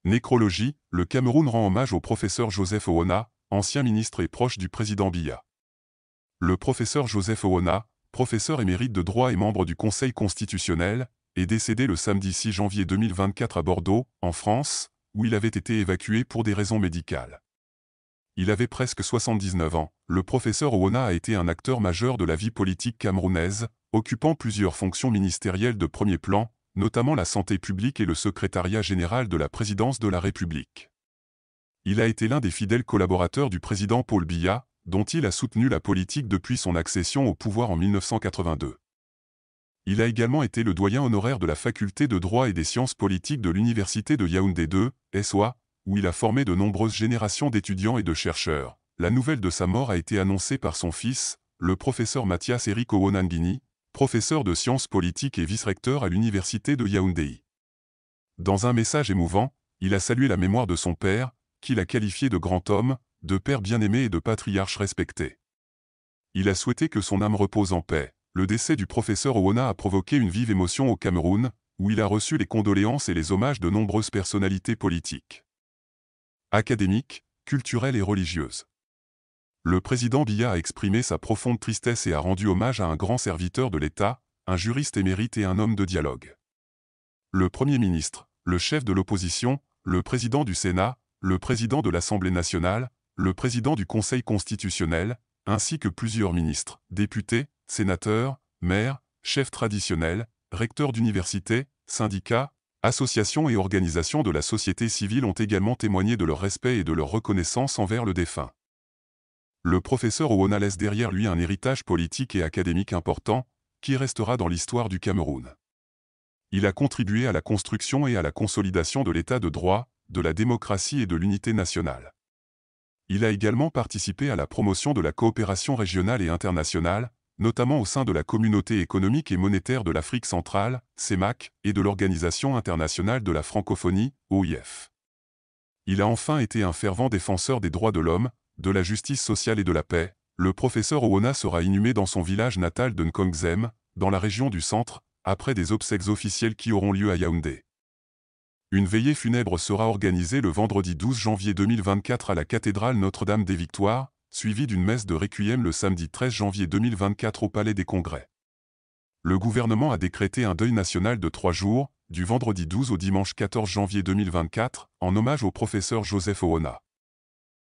Nécrologie, le Cameroun rend hommage au professeur Joseph Owona, ancien ministre et proche du président Biya. Le professeur Joseph Owona, professeur émérite de droit et membre du Conseil constitutionnel, est décédé le samedi 6 janvier 2024 à Bordeaux, en France, où il avait été évacué pour des raisons médicales. Il avait presque 79 ans. Le professeur Owona a été un acteur majeur de la vie politique camerounaise, occupant plusieurs fonctions ministérielles de premier plan, notamment la santé publique et le secrétariat général de la présidence de la République. Il a été l'un des fidèles collaborateurs du président Paul Biya, dont il a soutenu la politique depuis son accession au pouvoir en 1982. Il a également été le doyen honoraire de la faculté de droit et des sciences politiques de l'université de Yaoundé 2, SOA, où il a formé de nombreuses générations d'étudiants et de chercheurs. La nouvelle de sa mort a été annoncée par son fils, le professeur Mathias Eric Owonangini, professeur de sciences politiques et vice-recteur à l'université de Yaoundé. Dans un message émouvant, il a salué la mémoire de son père, qu'il a qualifié de grand homme, de père bien-aimé et de patriarche respecté. Il a souhaité que son âme repose en paix. Le décès du professeur Owona a provoqué une vive émotion au Cameroun, où il a reçu les condoléances et les hommages de nombreuses personnalités politiques, académiques, culturelles et religieuses. Le président Biya a exprimé sa profonde tristesse et a rendu hommage à un grand serviteur de l'État, un juriste émérite et un homme de dialogue. Le Premier ministre, le chef de l'opposition, le président du Sénat, le président de l'Assemblée nationale, le président du Conseil constitutionnel, ainsi que plusieurs ministres, députés, sénateurs, maires, chefs traditionnels, recteurs d'universités, syndicats, associations et organisations de la société civile ont également témoigné de leur respect et de leur reconnaissance envers le défunt. Le professeur Owona laisse derrière lui un héritage politique et académique important, qui restera dans l'histoire du Cameroun. Il a contribué à la construction et à la consolidation de l'état de droit, de la démocratie et de l'unité nationale. Il a également participé à la promotion de la coopération régionale et internationale, notamment au sein de la Communauté économique et monétaire de l'Afrique centrale, CEMAC, et de l'Organisation internationale de la francophonie, OIF. Il a enfin été un fervent défenseur des droits de l'homme, de la justice sociale et de la paix. Le professeur Owona sera inhumé dans son village natal de Nkongzem, dans la région du centre, après des obsèques officielles qui auront lieu à Yaoundé. Une veillée funèbre sera organisée le vendredi 12 janvier 2024 à la cathédrale Notre-Dame des Victoires, suivie d'une messe de requiem le samedi 13 janvier 2024 au Palais des Congrès. Le gouvernement a décrété un deuil national de 3 jours, du vendredi 12 au dimanche 14 janvier 2024, en hommage au professeur Joseph Owona.